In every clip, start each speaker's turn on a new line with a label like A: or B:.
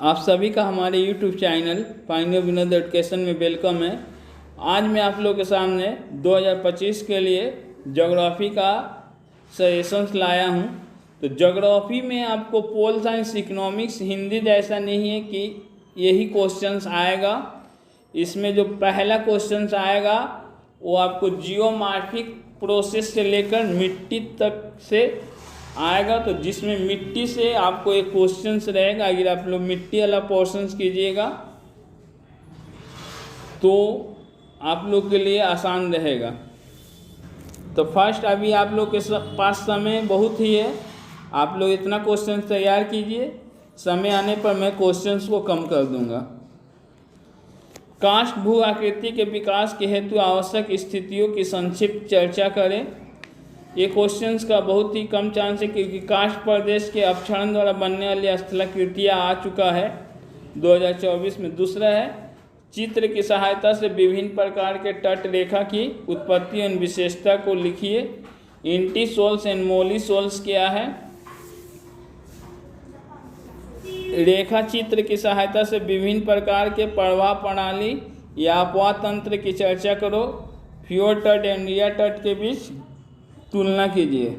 A: आप सभी का हमारे YouTube channel pioneer Vinod education में वेलकम है। आज मैं आप लोगों के सामने 2025 के लिए ज्योग्राफी का सजेशंस लाया हूं। तो ज्योग्राफी में आपको पोल साइंस, इकोनॉमिक्स, हिंदी जैसा नहीं है कि यही क्वेश्चंस आएगा। इसमें जो पहला क्वेश्चंस आएगा वो आपको जियोमॉर्फिक प्रोसेस से लेकर मिट्टी तक से आएगा। तो जिसमें मिट्टी से आपको एक क्वेश्चंस रहेगा। अगर आप लोग मिट्टी वाला पोर्शंस कीजिएगा तो आप लोग के लिए आसान रहेगा। तो फर्स्ट अभी आप लोग के पास समय बहुत ही है, आप लोग इतना क्वेश्चन तैयार कीजिए, समय आने पर मैं क्वेश्चंस को कम कर दूंगा। काष्ठ भू आकृति के विकास के हेतु आवश्यक स्थितियों की संक्षिप्त चर्चा करें। ये क्वेश्चंस का बहुत ही कम चांस है क्योंकि काष्ठ प्रदेश के अपक्षरण द्वारा बनने वाली स्थलाकृतियाँ आ चुका है 2024 में। दूसरा है चित्र की सहायता से विभिन्न प्रकार के तट रेखा की उत्पत्ति और विशेषता को लिखिए। इंटी सोल्स एंड मोली सोल्स क्या है? रेखा चित्र की सहायता से विभिन्न प्रकार के प्रवाह प्रणाली या अपवाह तंत्र की चर्चा करो। फ्योर्ड तट एंड रिया तट के बीच तुलना कीजिए।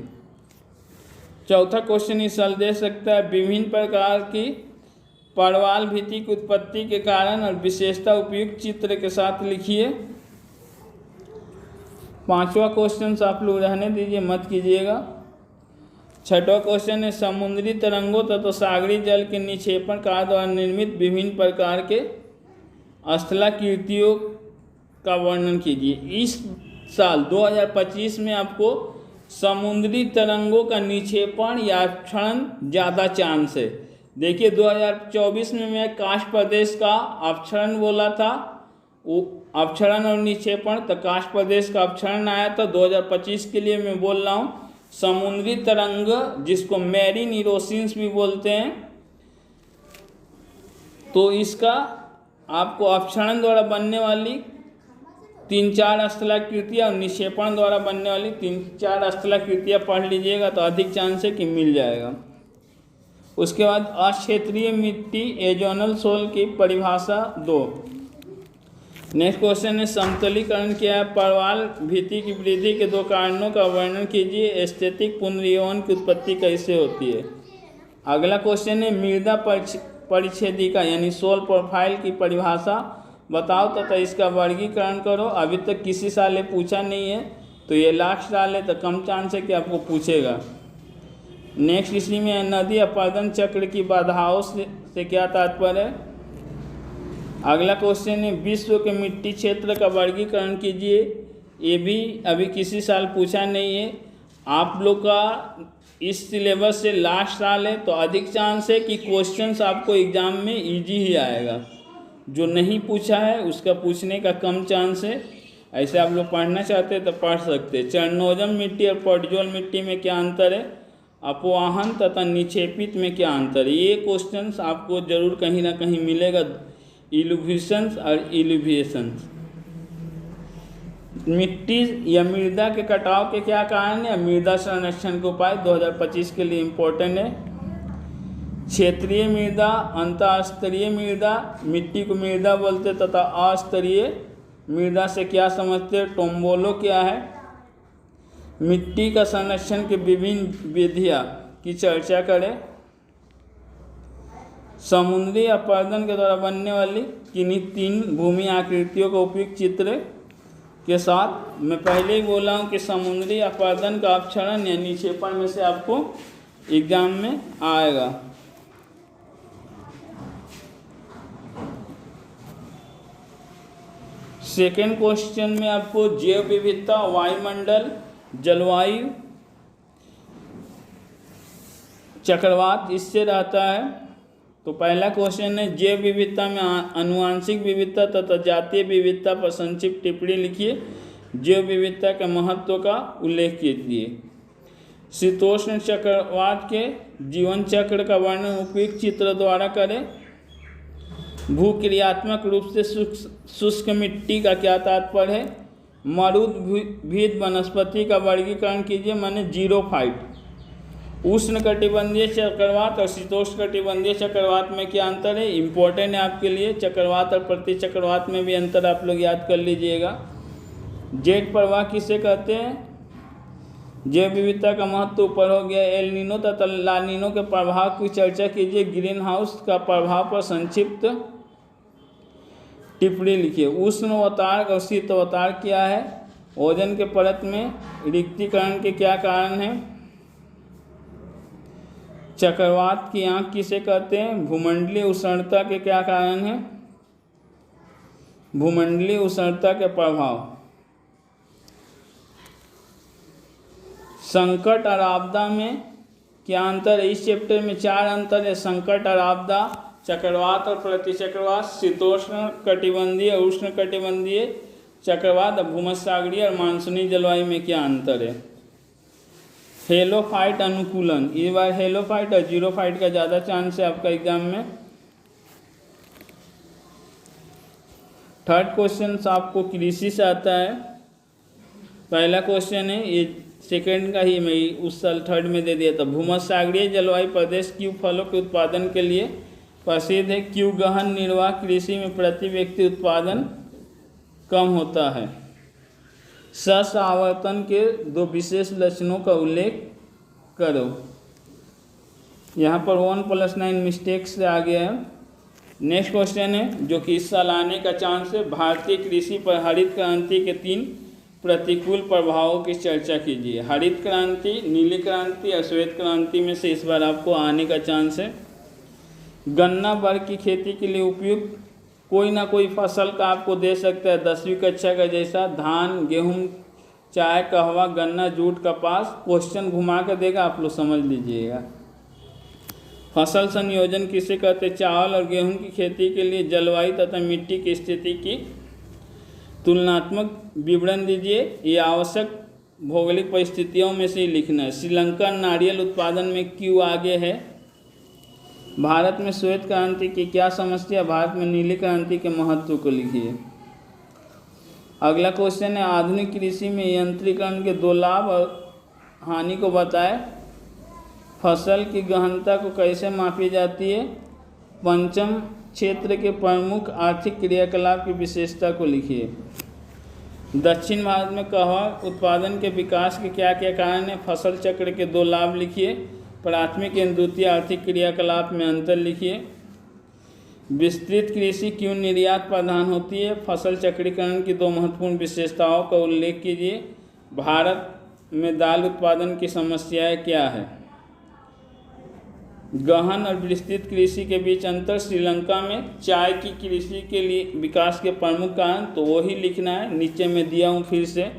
A: चौथा क्वेश्चन इस साल दे सकता है विभिन्न प्रकार की परवाल भित्ति की उत्पत्ति के कारण और विशेषता उपयुक्त चित्र के साथ लिखिए। पांचवा क्वेश्चन आप लोग रहने दीजिए, मत कीजिएगा। छठवां क्वेश्चन है समुद्री तरंगों तथा सागरी जल के निक्षेपण कार्य द्वारा निर्मित विभिन्न प्रकार के स्थलाकृतियों का वर्णन कीजिए। इस साल 2025 में आपको समुद्री तरंगों का निक्षेपण या अपक्षरण ज़्यादा चांस है। देखिए 2024 में मैं काष्ठ प्रदेश का अपक्षरण बोला था, वो अपक्षरण और निक्षेपण, तो काष्ठ प्रदेश का अपक्षरण आया था। 2025 के लिए मैं बोल रहा हूँ समुद्री तरंग, जिसको मैरीन इरोशंस भी बोलते हैं। तो इसका आपको अपक्षरण द्वारा बनने वाली 3-4 स्थलाकृतियाँ और निक्षेपण द्वारा बनने वाली 3-4 स्थलाकृतियाँ पढ़ लीजिएगा तो अधिक चांस है कि मिल जाएगा। उसके बाद अक्षेत्रीय मिट्टी एजोनल सोल की परिभाषा दो। नेक्स्ट क्वेश्चन है समतलीकरण क्या है? परवाल भित्ति की वृद्धि के 2 कारणों का वर्णन कीजिए। स्थैतिक पुनर्यौवन की उत्पत्ति कैसे होती है? अगला क्वेश्चन है मृदा परिच्छेदिका यानी सोल प्रोफाइल की परिभाषा बताओ तथा इसका वर्गीकरण करो। अभी तक किसी साल ये पूछा नहीं है, तो ये लास्ट साल है तो कम चांस है कि आपको पूछेगा। नेक्स्ट इसी में नदी अपरदन चक्र की बाधाओं से क्या तात्पर्य है? अगला क्वेश्चन है विश्व के मिट्टी क्षेत्र का वर्गीकरण कीजिए। ये भी अभी किसी साल पूछा नहीं है। आप लोग का इस सिलेबस से लास्ट साल है तो अधिक चांस है कि क्वेश्चंस आपको एग्जाम में इजी ही आएगा। जो नहीं पूछा है उसका पूछने का कम चांस है। ऐसे आप लोग पढ़ना चाहते हैं तो पढ़ सकते हैं। चरणोजम मिट्टी और पॉडजोल मिट्टी में क्या अंतर है? अपवाहन तथा निक्षेपित में क्या अंतर है? ये क्वेश्चंस आपको जरूर कहीं ना कहीं मिलेगा। इल्यूविशंस और इल्यूविएशंस। मिट्टी या मृदा के कटाव के क्या कारण है? मृदा संरक्षण के उपाय 2025 के लिए इम्पोर्टेंट है। क्षेत्रीय मृदा, अंतःस्तरीय मृदा, मिट्टी को मृदा बोलते तथा अस्तरीय मृदा से क्या समझते? टोम्बोलो क्या है? मिट्टी का संरक्षण के विभिन्न विधियाँ की चर्चा करें। समुद्री अपरदन के द्वारा बनने वाली किन्हीं 3 भूमि आकृतियों का उपयुक्त चित्र के साथ। मैं पहले ही बोला हूँ कि समुद्री अपरदन का अपक्षरण या निक्षेपण में से आपको एग्जाम में आएगा। सेकेंड क्वेश्चन में आपको जैव विविधता, वायुमंडल, जलवायु, चक्रवात इससे रहता है। तो पहला क्वेश्चन है जैव विविधता में आनुवांशिक विविधता तथा जातीय विविधता पर संक्षिप्त टिप्पणी लिखिए। जैव विविधता के महत्व का उल्लेख कीजिए। शीतोष्ण चक्रवात के जीवन चक्र का वर्णन उपयुक्त चित्र द्वारा करें। भूक्रियात्मक रूप से शुष्क मिट्टी का क्या तात्पर्य है? मरुद्भिद वनस्पति का वर्गीकरण कीजिए, माने जीरोफाइट। उष्णकटिबंधीय चक्रवात और शीतोष्णकटिबंधीय चक्रवात में क्या अंतर है, इम्पोर्टेंट है आपके लिए। चक्रवात और प्रति चक्रवात में भी अंतर आप लोग याद कर लीजिएगा। जेट प्रवाह किसे कहते हैं? जैव विविधता का महत्व ऊपर हो गया। एल नीनो तथा ला नीनो के प्रभाव की चर्चा कीजिए। ग्रीन हाउस का प्रभाव पर संक्षिप्त टिप्पणी लिखिए। उष्ण अवतार और शीत अवतार क्या है? ओजोन के परत में रिक्तीकरण के क्या कारण हैं? चक्रवात की आंख किसे कहते हैं? भूमंडलीय उष्णता के क्या कारण हैं? भूमंडलीय उष्णता के प्रभाव। संकट और आपदा में क्या अंतर है? इस चैप्टर में 4 अंतर है। संकट और आपदा, चक्रवात और प्रतिचक्रवात, शीतोष्ण कटिबंधीय और उष्ण कटिबंधीय चक्रवात, भूमध्यसागरीय और मानसूनी जलवायु में क्या अंतर है? हेलोफाइट अनुकूलन, इस बार हेलोफाइट और जीरोफाइट का ज़्यादा चांस है आपका एग्जाम में। थर्ड क्वेश्चन आपको कृषि से आता है। पहला क्वेश्चन है, ये सेकंड का ही मैं उस साल थर्ड में दे दिया था। भूमध्यसागरीय जलवायु प्रदेश क्यों फलों के उत्पादन के लिए प्रसिद्ध है? क्यों गहन निर्वाह कृषि में प्रति व्यक्ति उत्पादन कम होता है? सह आवर्तन के 2 विशेष लक्षणों का उल्लेख करो। यहाँ पर 1+9 मिस्टेक से आ गया है। नेक्स्ट क्वेश्चन है जो कि इस साल आने का चांस है। भारतीय कृषि पर हरित क्रांति के 3 प्रतिकूल प्रभावों की चर्चा कीजिए। हरित क्रांति, नीली क्रांति और श्वेत क्रांति में से इस बार आपको आने का चांस है। गन्ना वर्ग की खेती के लिए उपयुक्त कोई ना कोई फसल का आपको दे सकता है 10वीं कक्षा का, जैसा धान, गेहूं, चाय, कहवा, गन्ना, जूट, कपास। क्वेश्चन घुमा कर देगा, आप लोग समझ लीजिएगा। फसल संयोजन किसे कहते हैं? चावल और गेहूं की खेती के लिए जलवायु तथा मिट्टी की स्थिति की तुलनात्मक विवरण दीजिए। ये आवश्यक भौगोलिक परिस्थितियों में से ही लिखना है। श्रीलंका नारियल उत्पादन में क्यों आगे है? भारत में श्वेत क्रांति की क्या समस्या? भारत में नीली क्रांति के महत्व को लिखिए। अगला क्वेश्चन है, आधुनिक कृषि में यंत्रीकरण के 2 लाभ और हानि को बताएं। फसल की गहनता को कैसे मापी जाती है? पंचम क्षेत्र के प्रमुख आर्थिक क्रियाकलाप की विशेषता को लिखिए। दक्षिण भारत में कहवा उत्पादन के विकास के क्या क्या कारण है? फसल चक्र के 2 लाभ लिखिए। प्राथमिक एवं द्वितीय आर्थिक क्रियाकलाप में अंतर लिखिए। विस्तृत कृषि क्यों निर्यात प्रधान होती है? फसल चक्रीकरण की 2 महत्वपूर्ण विशेषताओं का उल्लेख कीजिए। भारत में दाल उत्पादन की समस्याएं क्या है? गहन और विस्तृत कृषि के बीच अंतर। श्रीलंका में चाय की कृषि के लिए विकास के प्रमुख कारण, तो वही लिखना है। नीचे में दिया हूँ फिर से।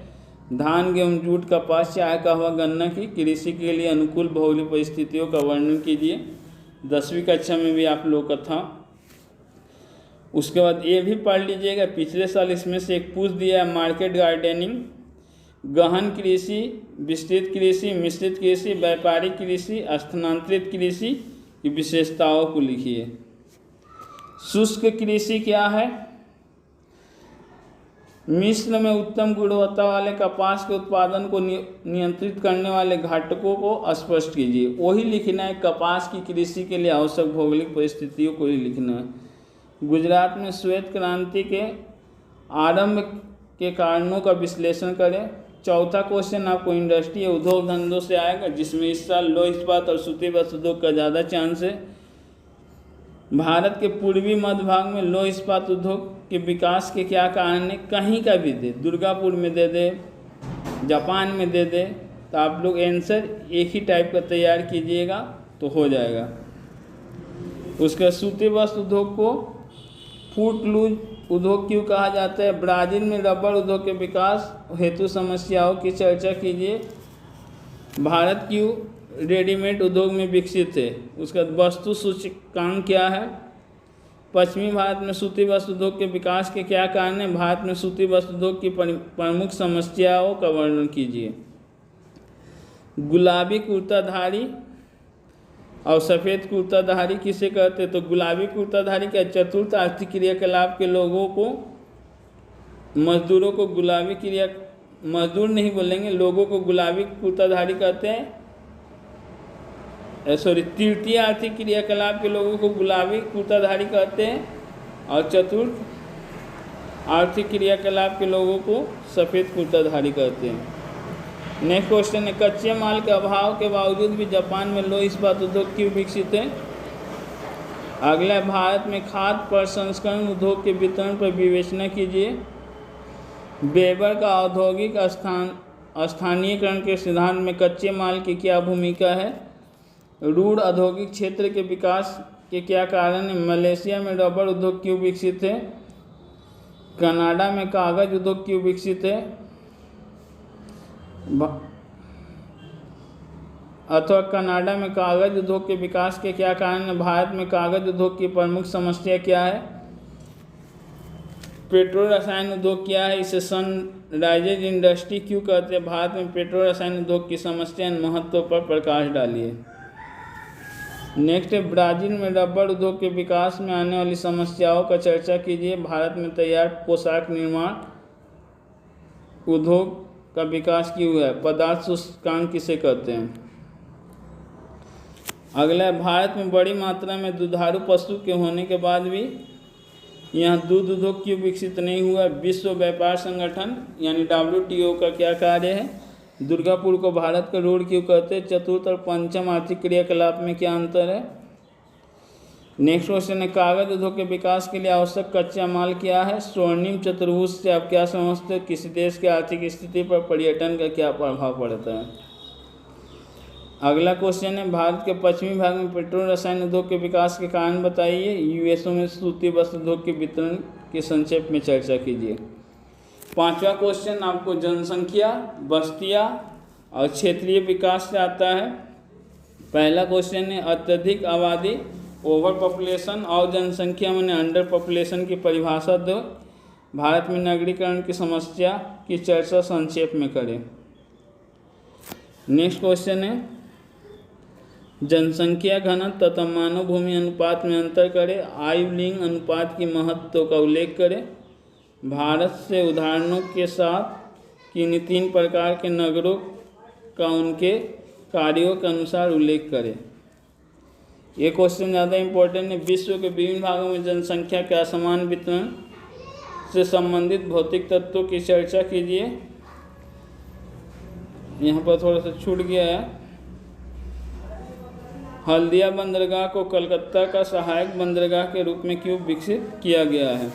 A: धान, गेहूं, जूट, कपास, चाय, कहवा, गन्ना की कृषि के लिए अनुकूल भौगोलिक परिस्थितियों का वर्णन कीजिए। 10वीं कक्षा में भी आप लोग का था। उसके बाद ये भी पढ़ लीजिएगा, पिछले साल इसमें से एक पूछ दिया है, मार्केट गार्डनिंग। गहन कृषि, विस्तृत कृषि, मिश्रित कृषि, व्यापारिक कृषि, स्थानांतरित कृषि की विशेषताओं को लिखिए। शुष्क कृषि क्या है? मिस्र में उत्तम गुणवत्ता वाले कपास के उत्पादन को नियंत्रित करने वाले घटकों को स्पष्ट कीजिए। वही लिखना है। कपास की कृषि के लिए आवश्यक भौगोलिक परिस्थितियों को ही लिखना है। गुजरात में श्वेत क्रांति के आरंभ के कारणों का विश्लेषण करें। चौथा क्वेश्चन आपको इंडस्ट्री उद्योग धंधों से आएगा, जिसमें इस साल लौह इस्पात और सूती वस्त्र उद्योग का ज़्यादा चांस है। भारत के पूर्वी मध्य भाग में लौह इस्पात उद्योग के विकास के क्या कारण है? कहीं का भी दे, दुर्गापुर में दे दे, जापान में दे दे, तो आप लोग आंसर एक ही टाइप का तैयार कीजिएगा तो हो जाएगा। उसका सूती वस्त्र उद्योग को फूट लूज उद्योग क्यों कहा जाता है? ब्राज़ील में रबर उद्योग के विकास हेतु समस्याओं की चर्चा कीजिए। भारत क्यों रेडीमेड उद्योग में विकसित है? उसका वस्तु सूचकांक क्या है? पश्चिमी भारत में सूती वस्त्र उद्योग के विकास के क्या कारण हैं? भारत में सूती वस्त्र उद्योग की प्रमुख समस्याओं का वर्णन कीजिए। गुलाबी कुर्ताधारी और सफ़ेद कुर्ताधारी किसे कहते हैं? तो गुलाबी कुर्ताधारी का चतुर्थ आर्थिक क्रियाकलाप के लोगों को, मजदूरों को गुलाबी क्रिया, मजदूर नहीं बोलेंगे, लोगों को गुलाबी कुर्ताधारी कहते हैं। तृतीय आर्थिक क्रियाकलाप के लोगों को गुलाबी कुर्ताधारी कहते हैं और चतुर्थ आर्थिक क्रियाकलाप के लोगों को सफ़ेद कुर्ताधारी कहते हैं। नेक्स्ट क्वेश्चन है, कच्चे माल के अभाव के बावजूद भी जापान में लौह इस्पात उद्योग क्यों विकसित है? अगला, भारत में खाद्य प्रसंस्करण उद्योग के वितरण पर विवेचना कीजिए। वेबर का औद्योगिक स्थानीयकरण के सिद्धांत में कच्चे माल की क्या भूमिका है? रूढ़ औद्योगिक क्षेत्र के विकास के क्या कारण है? मलेशिया में रबर उद्योग क्यों विकसित है? कनाडा में कागज उद्योग क्यों विकसित है? अथवा कनाडा में कागज उद्योग के विकास के क्या कारण है? भारत में कागज उद्योग की प्रमुख समस्या क्या है? पेट्रो रसायन उद्योग क्या है? इसे सनराइजेज इंडस्ट्री क्यों कहते हैं? भारत में पेट्रो रसायन उद्योग की समस्या एवं महत्व पर प्रकाश डालिए। नेक्स्ट है, ब्राज़ील में रबर उद्योग के विकास में आने वाली समस्याओं का चर्चा कीजिए। भारत में तैयार पोशाक निर्माण उद्योग का विकास क्यों हुआ है? पदार्थ सूचकांक किसे कहते हैं? अगला है, भारत में बड़ी मात्रा में दुधारू पशु के होने के बाद भी यहाँ दूध उद्योग क्यों विकसित नहीं हुआ? विश्व व्यापार संगठन यानी WTO का क्या कार्य है? दुर्गापुर को भारत का रोड क्यों कहते हैं? चतुर्थ और पंचम आर्थिक क्रियाकलाप में क्या अंतर है? नेक्स्ट क्वेश्चन है, कागज उद्योग के विकास के लिए आवश्यक कच्चा माल क्या है? स्वर्णिम चतुर्भुज से आप क्या समझते हो? किसी देश की आर्थिक स्थिति पर पर्यटन का क्या प्रभाव पड़ता है? अगला क्वेश्चन है, भारत के पश्चिमी भाग में पेट्रो रसायन उद्योग के विकास के कारण बताइए। यूएसओ में सूती वस्त्र उद्योग के वितरण की संक्षेप में चर्चा कीजिए। पांचवा क्वेश्चन आपको जनसंख्या, बस्तियाँ और क्षेत्रीय विकास से आता है। पहला क्वेश्चन है, अत्यधिक आबादी ओवर पॉपुलेशन और जनसंख्या माने अंडर पॉपुलेशन की परिभाषा दो। भारत में नगरीकरण की समस्या की चर्चा संक्षेप में करें। नेक्स्ट क्वेश्चन है, जनसंख्या घनत्व तथा मानव भूमि अनुपात में अंतर करें। आयु लिंग अनुपात की महत्व का उल्लेख करें। भारत से उदाहरणों के साथ किन्हीं 3 प्रकार के नगरों का उनके कार्यों के अनुसार उल्लेख करें। ये क्वेश्चन ज़्यादा इम्पोर्टेंट है। विश्व के विभिन्न भागों में जनसंख्या के असमान वितरण से संबंधित भौतिक तत्वों की चर्चा कीजिए। यहाँ पर थोड़ा सा छूट गया है। हल्दिया बंदरगाह को कलकत्ता का सहायक बंदरगाह के रूप में क्यों विकसित किया गया है?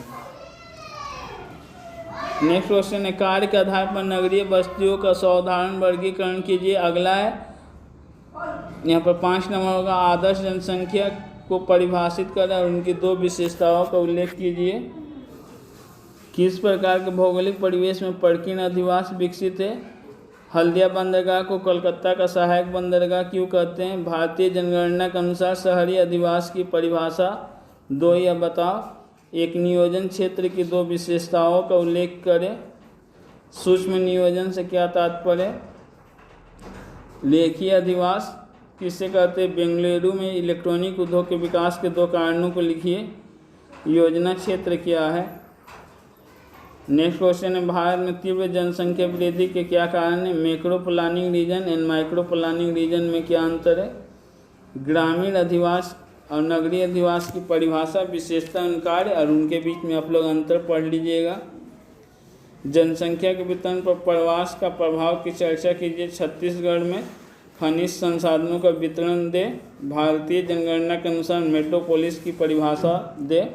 A: नेक्स्ट क्वेश्चन है, कार्य के आधार पर नगरीय बस्तियों का साधारण वर्गीकरण कीजिए। अगला है, यहाँ पर 5 नंबर होगा, आदर्श जनसंख्या को परिभाषित करें और उनकी 2 विशेषताओं का उल्लेख कीजिए। किस प्रकार के भौगोलिक परिवेश में पर्किन अधिवास विकसित है? हल्दिया बंदरगाह को कलकत्ता का सहायक बंदरगाह क्यों कहते हैं? भारतीय जनगणना के अनुसार शहरी अधिवास की परिभाषा 2 या बताओ। एक नियोजन क्षेत्र की 2 विशेषताओं का उल्लेख करें। सूक्ष्म नियोजन से क्या तात्पर्य? लेखीय अधिवास किसे कहते हैं? बेंगलुरु में इलेक्ट्रॉनिक उद्योग के विकास के 2 कारणों को लिखिए। योजना क्षेत्र क्या है? नेक्स्ट क्वेश्चन है, भारत में तीव्र जनसंख्या वृद्धि के क्या कारण है? Macro planning region and micro planning region में क्या अंतर है? ग्रामीण अधिवास और नगरीय अधिवास की परिभाषा, विशेषता, कार्य और उनके बीच में आप लोग अंतर पढ़ लीजिएगा। जनसंख्या के वितरण पर प्रवास का प्रभाव की चर्चा कीजिए। छत्तीसगढ़ में खनिज संसाधनों का वितरण दे। भारतीय जनगणना के अनुसार मेट्रोपोलिस की परिभाषा दे।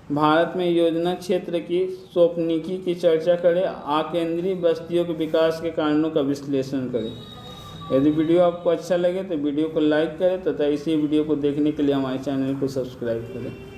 A: भारत में योजना क्षेत्र की स्वप्निकी की चर्चा करें। आकेंद्रीय बस्तियों के विकास के कारणों का विश्लेषण करें। यदि वीडियो आपको अच्छा लगे तो वीडियो को लाइक करें तथा इसी वीडियो को देखने के लिए हमारे चैनल को सब्सक्राइब करें।